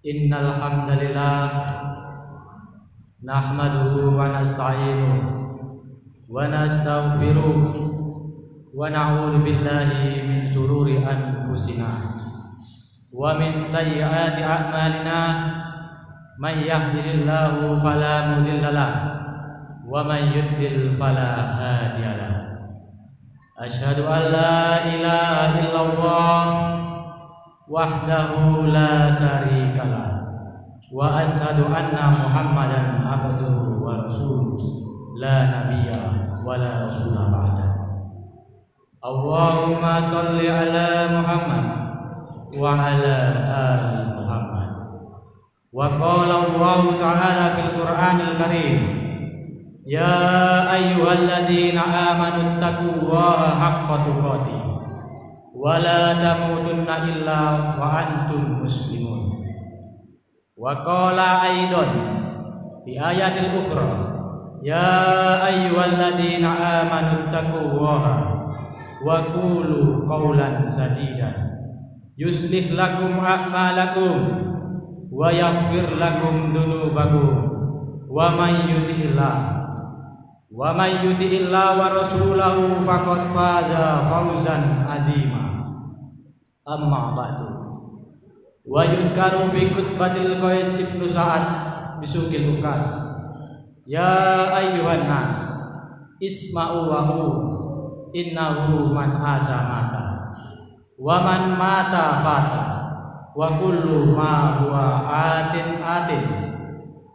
Innal hamdalillah nahmaduhu wa nasta'inuhu wa nastaghfiruh wa na'udzu billahi min shururi anfusina wa min sayyiati a'malina may yahdihillahu fala mudilla lahu wa may yudlil fala hadiya lahu. Asyhadu an la ilaha illallah wahdahu la syarikalah wa asyhadu anna Muhammadan abduhu wa rasuluh la nabiyya wa la rasula ba'da. Allahumma shalli ala Muhammad wa ala ali Muhammad. Wa qala Allah ta'ala fil Qur'anil Karim, ya ayyuhalladzina amanu taqullaha haqqa tuqatih wa la tamutunna illa wa antum muslimun. Wa qala aidan fi ayatil ukhra, ya ayyuhalladzina amanu taqullaha wa qulu qawlan sadidan yuslih lakum a'malakum wa yaghfir lakum dunubakum wa may yuti'illah Wa may yuti'illah wa rasulahu faqad faza fawzan adzima. Amma ba'du. Wa yudkaru fi khutbatil Qais ibnu Sa'ad bisukil ukas. Ya ayyuhan nas isma'u wa'u innahu man asa mata wa man mata fata wa kullu ma huwa atin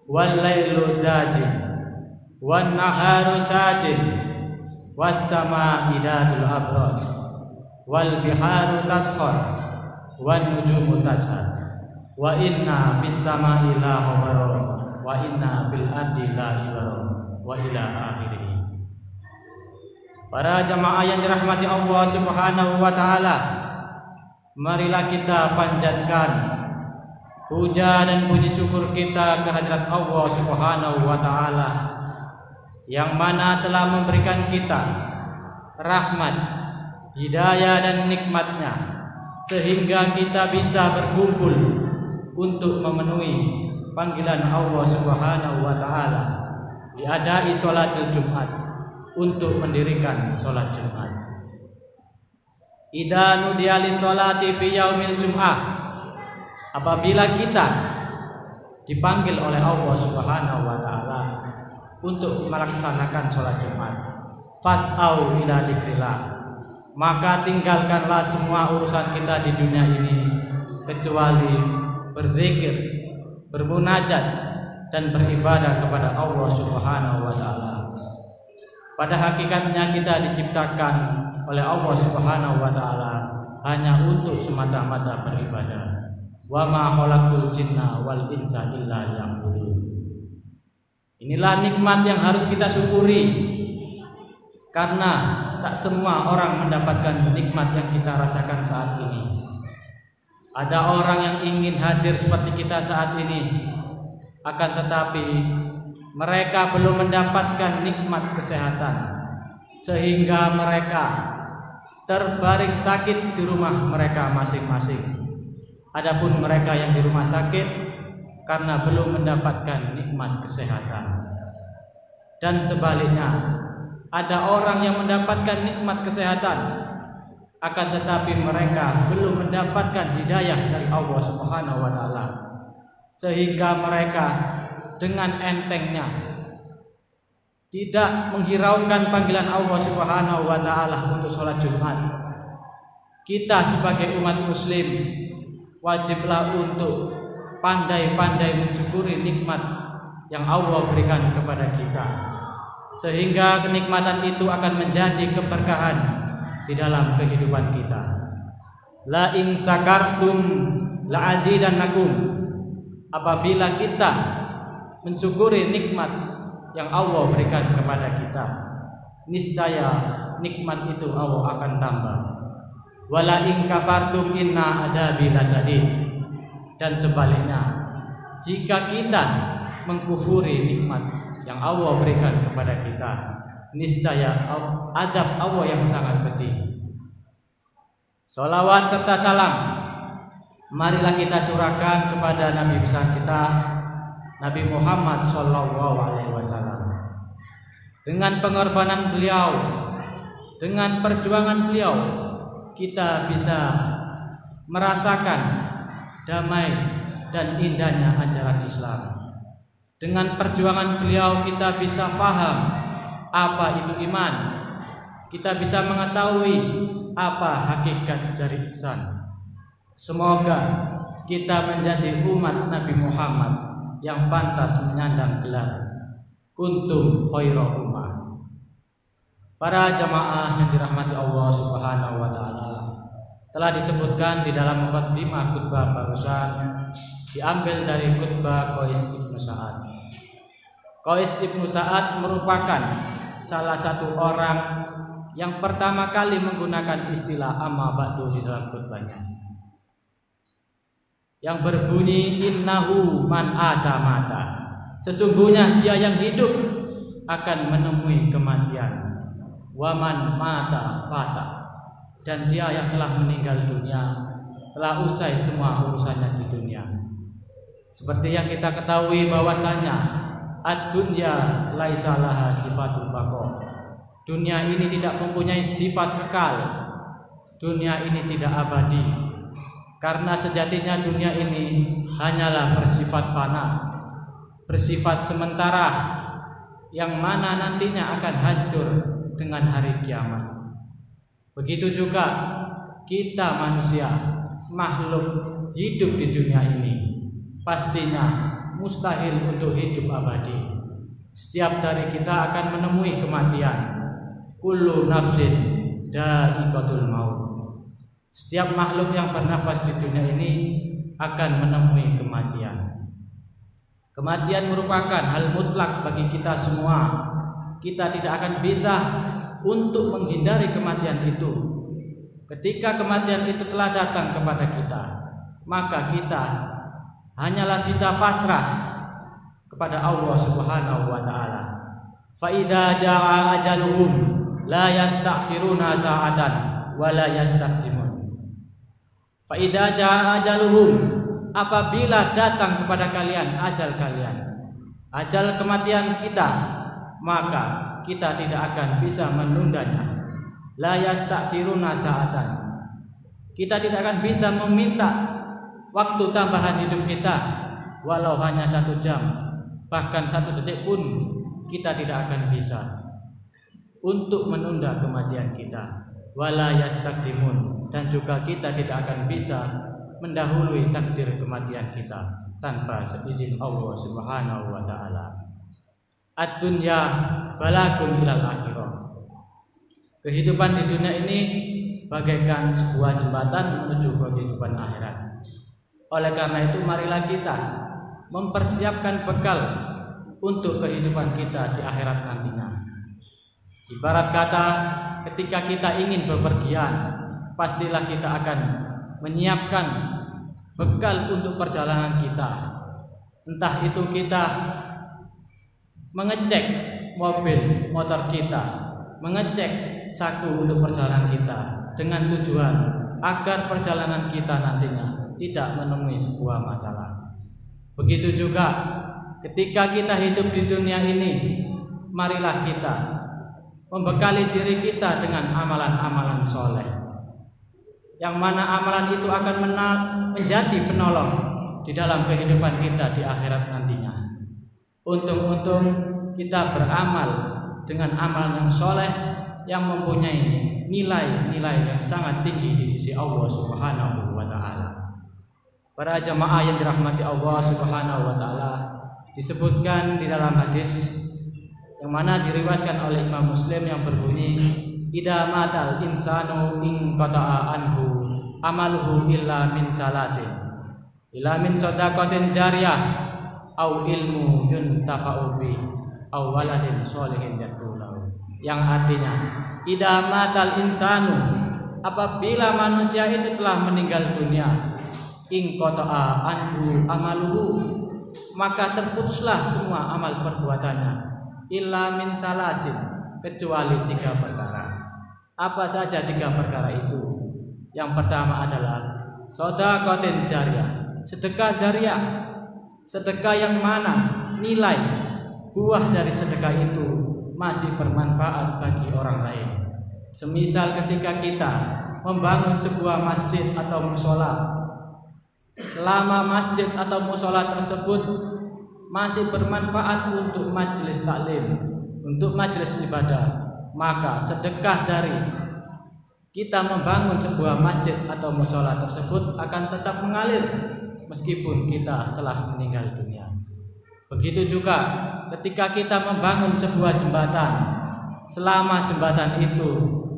wal lailu dajin wan naharu sajid was samaa'idatul abraj wal biharu tasqar wan nujumu tashad wa inna fis samaa'i la khabara wa inna fil ardi la ibara wa ila akhirih. Para jamaah yang dirahmati Allah Subhanahu wa taala, marilah kita panjatkan puja dan puji syukur kita kehadirat Allah Subhanahu wa taala yang mana telah memberikan kita rahmat, hidayah dan nikmatnya sehingga kita bisa berkumpul untuk memenuhi panggilan Allah Subhanahu wa taala diadai sholatul Jumat, untuk mendirikan sholat Jumat. Idza nudiya lis sholati fi yaumil jum'ah, apabila kita dipanggil oleh Allah Subhanahu wa taala untuk melaksanakan sholat Jumat, fas'au ila dzikrillah, maka tinggalkanlah semua urusan kita di dunia ini kecuali berzikir, bermunajat dan beribadah kepada Allah Subhanahu wa taala. Pada hakikatnya kita diciptakan oleh Allah Subhanahu wa taala hanya untuk semata-mata beribadah. Wa ma khalaqtul jinna wal insa illa liya'budun. Inilah nikmat yang harus kita syukuri, karena tak semua orang mendapatkan nikmat yang kita rasakan saat ini. Ada orang yang ingin hadir seperti kita saat ini, akan tetapi mereka belum mendapatkan nikmat kesehatan sehingga mereka terbaring sakit di rumah mereka masing-masing. Adapun mereka yang di rumah sakit karena belum mendapatkan nikmat kesehatan. Dan sebaliknya, ada orang yang mendapatkan nikmat kesehatan akan tetapi mereka belum mendapatkan hidayah dari Allah Subhanahu wa taala, sehingga mereka dengan entengnya tidak menghiraukan panggilan Allah Subhanahu wa taala untuk sholat Jumat. Kita sebagai umat muslim wajiblah untuk pandai-pandai mensyukuri nikmat yang Allah berikan kepada kita, sehingga kenikmatan itu akan menjadi keberkahan di dalam kehidupan kita. La in sakartum la azidannakum. Apabila kita mensyukuri nikmat yang Allah berikan kepada kita, niscaya nikmat itu Allah akan tambah. Wala in kafartum inna adabi lasadid. Dan sebaliknya, jika kita mengkufuri nikmat yang Allah berikan kepada kita, niscaya azab Allah yang sangat pedih. Sholawat serta salam marilah kita curahkan kepada Nabi besar kita, Nabi Muhammad Sallallahu Alaihi Wasallam. Dengan pengorbanan beliau, dengan perjuangan beliau, kita bisa merasakan damai dan indahnya ajaran Islam. Dengan perjuangan beliau kita bisa paham apa itu iman. Kita bisa mengetahui apa hakikat dari ihsan. Semoga kita menjadi umat Nabi Muhammad yang pantas menyandang gelar kuntum khairu ummah. Para jamaah yang dirahmati Allah Subhanahu wa taala, telah disebutkan di dalam muqaddimah khutbah barusan diambil dari khutbah Qais ibnu Sa'ad. Qais ibnu Sa'ad merupakan salah satu orang yang pertama kali menggunakan istilah amma ba'du di dalam khutbahnya, yang berbunyi innahu man asa mata. Sesungguhnya dia yang hidup akan menemui kematian. Wa man mata fata. Dan dia yang telah meninggal dunia telah usai semua urusannya di dunia. Seperti yang kita ketahui bahwasanya ad-dunya laisa laha sifatul baqa. Dunia ini tidak mempunyai sifat kekal. Dunia ini tidak abadi. Karena sejatinya dunia ini hanyalah bersifat fana, bersifat sementara, yang mana nantinya akan hancur dengan hari kiamat. Begitu juga kita manusia, makhluk hidup di dunia ini, pastinya mustahil untuk hidup abadi. Setiap dari kita akan menemui kematian. Kullu nafsin dha'iqatul maut. Setiap makhluk yang bernafas di dunia ini akan menemui kematian. Kematian merupakan hal mutlak bagi kita semua. Kita tidak akan bisa untuk menghindari kematian itu. Ketika kematian itu telah datang kepada kita, maka kita hanyalah bisa pasrah kepada Allah Subhanahu wa taala. Fa idza jaa ajaluhum la yastakhiruna sa'atan wa la yastaqdimun. Fa idza jaa ajaluhum, apabila datang kepada kalian ajal kalian, ajal kematian kita, maka kita tidak akan bisa menundanya. La yastakhiruna sa'atan. Kita tidak akan bisa meminta waktu tambahan hidup kita walau hanya 1 jam, bahkan 1 detik pun kita tidak akan bisa untuk menunda kematian kita. Wala yastaqdimun, dan juga kita tidak akan bisa mendahului takdir kematian kita tanpa seizin Allah Subhanahu wa taala. Ad-dunya balakun ilal akhirah. Kehidupan di dunia ini bagaikan sebuah jembatan menuju ke kehidupan akhirat. Oleh karena itu, marilah kita mempersiapkan bekal untuk kehidupan kita di akhirat nantinya. Ibarat kata, ketika kita ingin bepergian, pastilah kita akan menyiapkan bekal untuk perjalanan kita. Entah itu kita mengecek mobil motor kita, mengecek saku untuk perjalanan kita, dengan tujuan agar perjalanan kita nantinya tidak menemui sebuah masalah. Begitu juga ketika kita hidup di dunia ini, marilah kita membekali diri kita dengan amalan-amalan soleh, yang mana amalan itu akan menjadi penolong di dalam kehidupan kita di akhirat nantinya. Untung-untung kita beramal dengan amalan yang soleh, yang mempunyai nilai-nilai yang sangat tinggi di sisi Allah Subhanahu wa taala. Para jamaah yang dirahmati Allah Subhanahu wa taala, disebutkan di dalam hadis yang mana diriwayatkan oleh Imam Muslim yang berbunyi, idza matal insanu in qata'a anhu amaluhu illa min salasin, illa min shadaqatin jariyah au ilmu yuntafa'u bi au waladin sholihin yad'u lahu. Yang artinya, idza matal insanu, apabila manusia itu telah meninggal dunia, in qata'a anhu amaluhu, maka terputuslah semua amal perbuatannya, illa min salasin, kecuali 3 perkara. Apa saja 3 perkara itu? Yang pertama adalah shadaqatin jariyah, sedekah jariyah, sedekah yang mana nilai buah dari sedekah itu masih bermanfaat bagi orang lain. Semisal ketika kita membangun sebuah masjid atau mushola, selama masjid atau mushola tersebut masih bermanfaat untuk majelis taklim, untuk majelis ibadah, maka sedekah dari kita membangun sebuah masjid atau mushola tersebut akan tetap mengalir meskipun kita telah meninggal dunia. Begitu juga ketika kita membangun sebuah jembatan, selama jembatan itu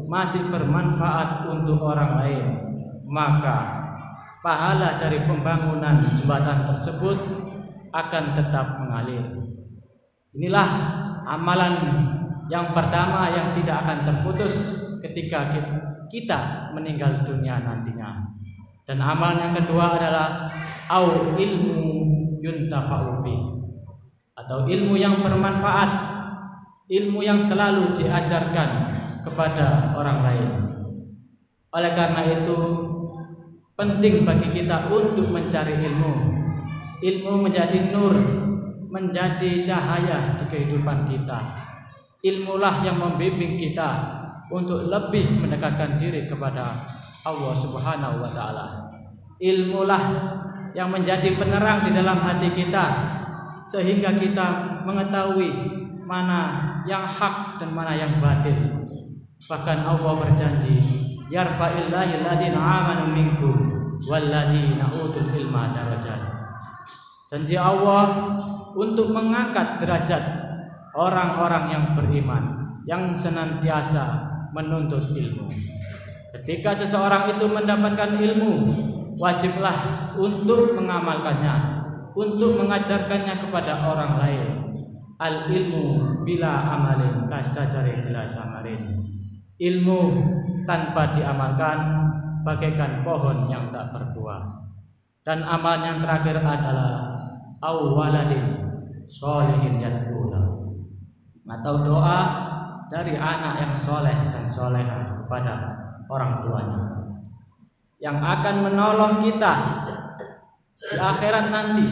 masih bermanfaat untuk orang lain, maka pahala dari pembangunan jembatan tersebut akan tetap mengalir. Inilah amalan yang pertama yang tidak akan terputus ketika kita meninggal dunia nantinya. Dan amalan yang kedua adalah au ilmu yuntafa'u bi, atau ilmu yang bermanfaat, ilmu yang selalu diajarkan kepada orang lain. Oleh karena itu, penting bagi kita untuk mencari ilmu. Ilmu menjadi nur menjadi cahaya di kehidupan kita. Ilmulah yang membimbing kita untuk lebih mendekatkan diri kepada Allah Subhanahu wa taala. Ilmulah yang menjadi penerang di dalam hati kita sehingga kita mengetahui mana yang hak dan mana yang batil. Bahkan Allah berjanji, yarfa'illahu alladziina aamanu minkum walladziina utul ilma darajat. Janji Allah untuk mengangkat derajat orang-orang yang beriman, yang senantiasa menuntut ilmu. Ketika seseorang itu mendapatkan ilmu, wajiblah untuk mengamalkannya, untuk mengajarkannya kepada orang lain. Al ilmu bila amalin kasajari bila samarin. Ilmu tanpa diamalkan bagaikan pohon yang tak berbuah. Dan amal yang terakhir adalah awwaladin sholihin yad'ulahu, atau doa dari anak yang soleh dan soleha kepada orang tuanya, yang akan menolong kita di akhirat nanti.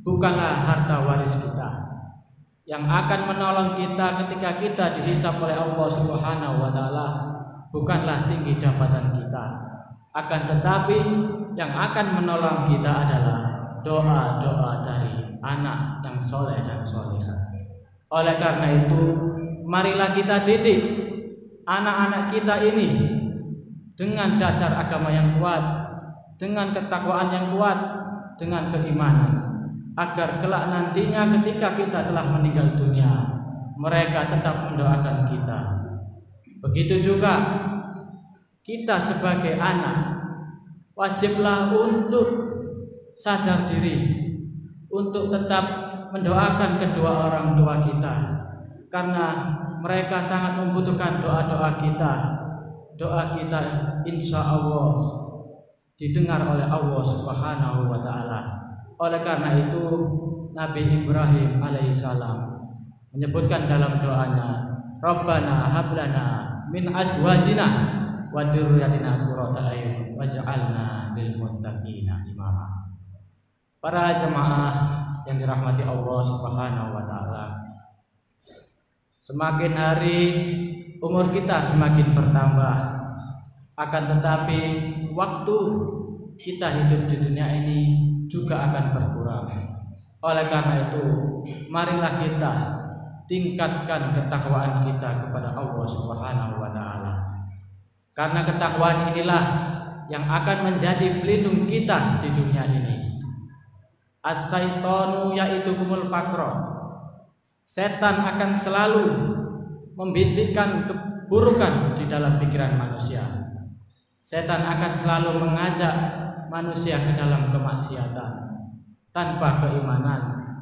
Bukanlah harta waris kita yang akan menolong kita ketika kita dihisab oleh Allah Subhanahu wa taala, bukanlah tinggi jabatan kita, akan tetapi yang akan menolong kita adalah doa-doa dari anak yang soleh dan soleha. Oleh karena itu, marilah kita didik anak-anak kita ini dengan dasar agama yang kuat, dengan ketakwaan yang kuat, dengan keimanan, agar kelak nantinya ketika kita telah meninggal dunia, mereka tetap mendoakan kita. Begitu juga kita sebagai anak, wajiblah untuk sadar diri, untuk tetap mendoakan kedua orang tua kita, karena mereka sangat membutuhkan doa-doa kita. Doa kita insya Allah didengar oleh Allah Subhanahu wa taala. Oleh karena itu, Nabi Ibrahim alaihissalam menyebutkan dalam doanya, Rabbana hablana min azwajina wa dzurriyyatina qurrata a'yun waj'alna lil muttaqina imama. Para jemaah yang dirahmati Allah Subhanahu wa taala, semakin hari umur kita semakin bertambah, akan tetapi waktu kita hidup di dunia ini juga akan berkurang. Oleh karena itu, marilah kita tingkatkan ketakwaan kita kepada Allah Subhanahu wa taala. Karena ketakwaan inilah yang akan menjadi pelindung kita di dunia ini. As-syaitanu ya'idukumul faqra. Setan akan selalu membisikkan keburukan di dalam pikiran manusia. Setan akan selalu mengajak manusia ke dalam kemaksiatan. Tanpa keimanan,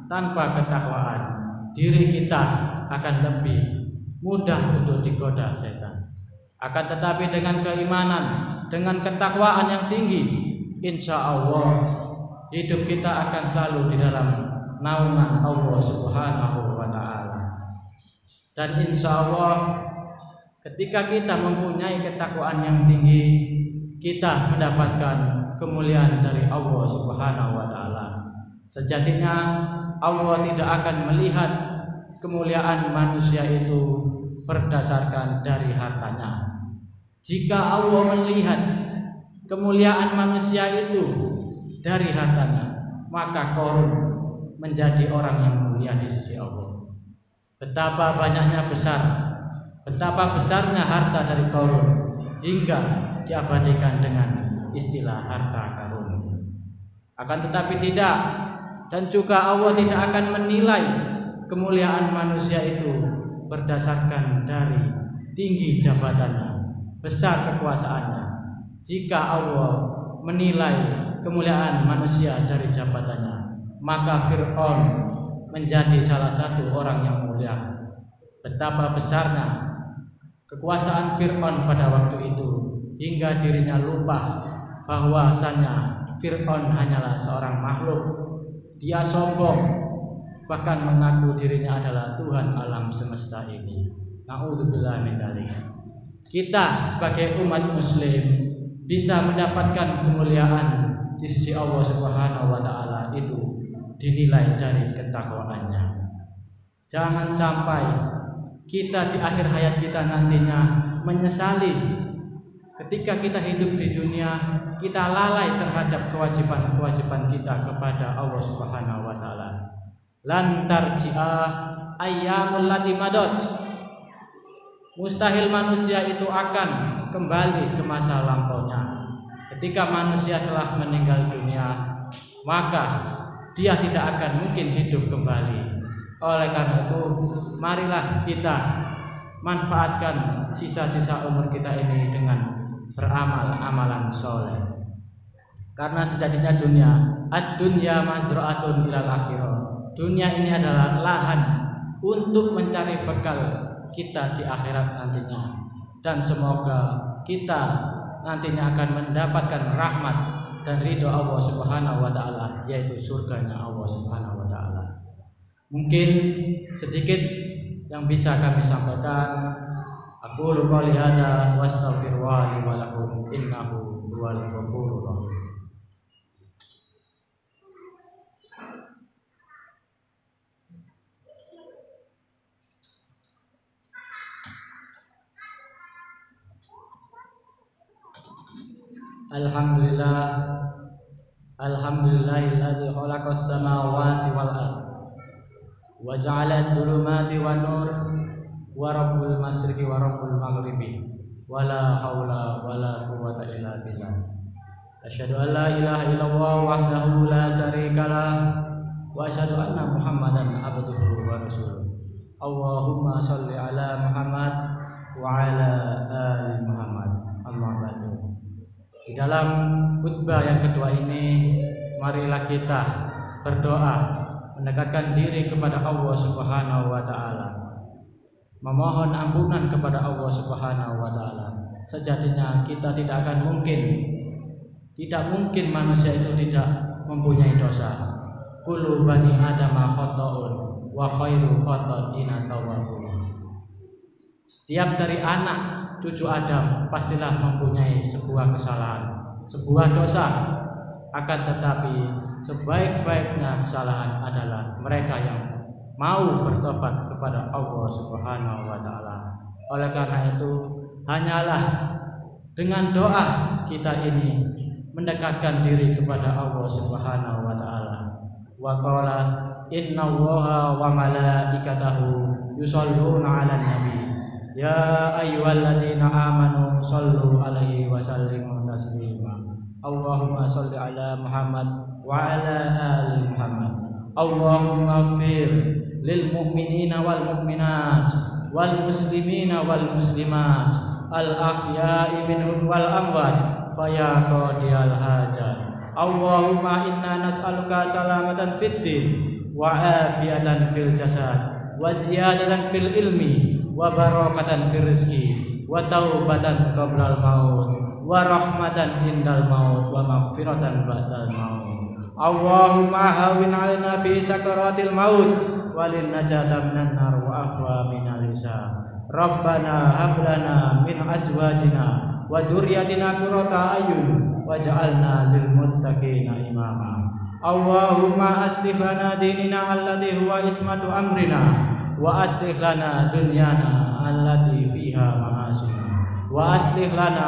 tanpa ketakwaan, diri kita akan lebih mudah untuk digoda setan. Akan tetapi dengan keimanan, dengan ketakwaan yang tinggi, insya Allah hidup kita akan selalu di dalam naungan Allah Subhanahu wa ta'ala. Dan insya Allah ketika kita mempunyai ketakwaan yang tinggi, kita mendapatkan kemuliaan dari Allah Subhanahu wa ta'ala. Sejatinya Allah tidak akan melihat kemuliaan manusia itu berdasarkan dari hartanya. Jika Allah melihat kemuliaan manusia itu dari hartanya, maka Qarun menjadi orang yang mulia di sisi Allah. Betapa banyaknya betapa besarnya harta dari Qarun hingga diabadikan dengan istilah harta karun. Akan tetapi tidak, dan juga Allah tidak akan menilai kemuliaan manusia itu berdasarkan dari tinggi jabatannya, besar kekuasaannya. Jika Allah menilai kemuliaan manusia dari jabatannya, maka Fir'aun menjadi salah satu orang yang mulia. Betapa besarnya kekuasaan Fir'aun pada waktu itu hingga dirinya lupa bahwasanya Fir'aun hanyalah seorang makhluk. Dia sombong, bahkan mengaku dirinya adalah Tuhan alam semesta ini. Na'udzubillah min dzalik. Kita sebagai umat muslim bisa mendapatkan kemuliaan di sisi Allah Subhanahu wa taala itu dinilai dari ketakwaannya. Jangan sampai kita di akhir hayat kita nantinya menyesali ketika kita hidup di dunia kita lalai terhadap kewajiban-kewajiban kita kepada Allah Subhanahu wa taala. Lan tarji'a ayyamul lati madad. Mustahil manusia itu akan kembali ke masa lampaunya. Ketika manusia telah meninggal dunia, maka dia tidak akan mungkin hidup kembali. Oleh karena itu, marilah kita manfaatkan sisa-sisa umur kita ini dengan beramal amalan soleh. Karena sejatinya ad-dunya mazra'atun ilal akhirah. Dunia ini adalah lahan untuk mencari bekal kita di akhirat nantinya. Dan semoga kita nantinya akan mendapatkan rahmat dan ridho Allah Subhanahu wa taala, yaitu surganya Allah Subhanahu wa taala. Mungkin sedikit yang bisa kami sampaikan. Aku qouli hadza wa astaghfirullah li wa lakum innahu huwal ghafurur rahim. Alhamdulillahilladzi khalaqas samawati wal ardh wa ja'ala ad-dhulumati wan nur wa rabbul masyriqi wa rabbul maghribi wa la haula wa la quwwata illa billah. Asyhadu an la ilaha illallah wahdahu la syarikalah wa asyhadu anna Muhammadan abduhu wa rasuluh. Allahumma shalli ala Muhammad wa ala ali Muhammad. Amma ba'du. Di dalam khutbah yang kedua ini, marilah kita berdoa mendekatkan diri kepada Allah Subhanahu wa taala. Memohon ampunan kepada Allah Subhanahu wa taala. Sejatinya kita tidak mungkin manusia itu tidak mempunyai dosa. Kullu bani adama khata'un wa khairu khata'ina tawwabun. Setiap dari anak cucu Adam pastilah mempunyai sebuah kesalahan, sebuah dosa. Akan tetapi sebaik-baiknya kesalahan adalah mereka yang mau bertobat kepada Allah Subhanahu wa taala. Oleh karena itu, hanyalah dengan doa kita ini mendekatkan diri kepada Allah Subhanahu wa taala. Wa qala innallaha wa malaikatahu yusholluna 'alan nabi. Ya ayyuhalladzina amanu shallu 'alaihi wa sallimu taslima. Allahumma shalli 'ala Muhammad wa 'ala ali Muhammad. Allahumma ighfir lil mu'minina wal mu'minat wal muslimina wal muslimat al ahya'i minhum wal amwat faya qadiyal hajat. Allahumma inna nas'aluka salamatan fid din wa afiyatan fil jasad wa ziyadatan fil ilmi wa barakatan fil rizqi wa taubatan qablal maut wa rahmatan indal maut wa maghfiratan ba'dal maut. Allahumma hawin 'alaina fi sakaratil maut walin najata minan nar wa afwa minal hisab. Rabbana hab lana min azwajina wa dzurriyyatina qurrata a'yun waj'alna lil muttaqina imama. Allahumma aslih lana dinina alladhi huwa ismatu amrina wa aslih lana dunyana allati fiha ma'asina wa aslih lana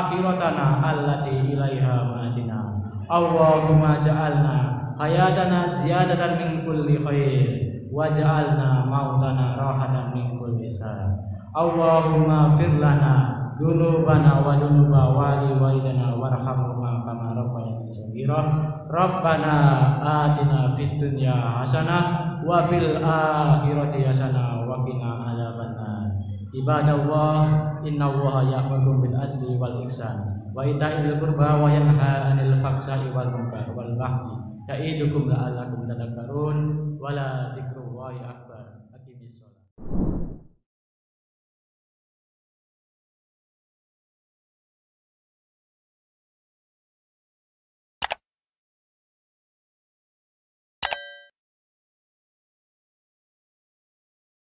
akhiratana allati ilaiha ma'adina. Allahumma ja'alna hayatana ziyadatan min kulli khair wa ja'alna mautana rahatan min kulli shar. Allahumma fir lana dunubana wa dunuba walidayna warhamhuma kama rabbayani shaghira. Rabbana atina fid dunya hasanah wa fil akhirati hasanah wa qina adzabannar. Ibadallah, innallaha ya'muru bil adli wal ihsan wa ita'il qurba wa yanha 'anil fahsya'i wal munkar wal baghi ya'idukum la'allakum tadhakkarun wa la dzikrullahi akbar.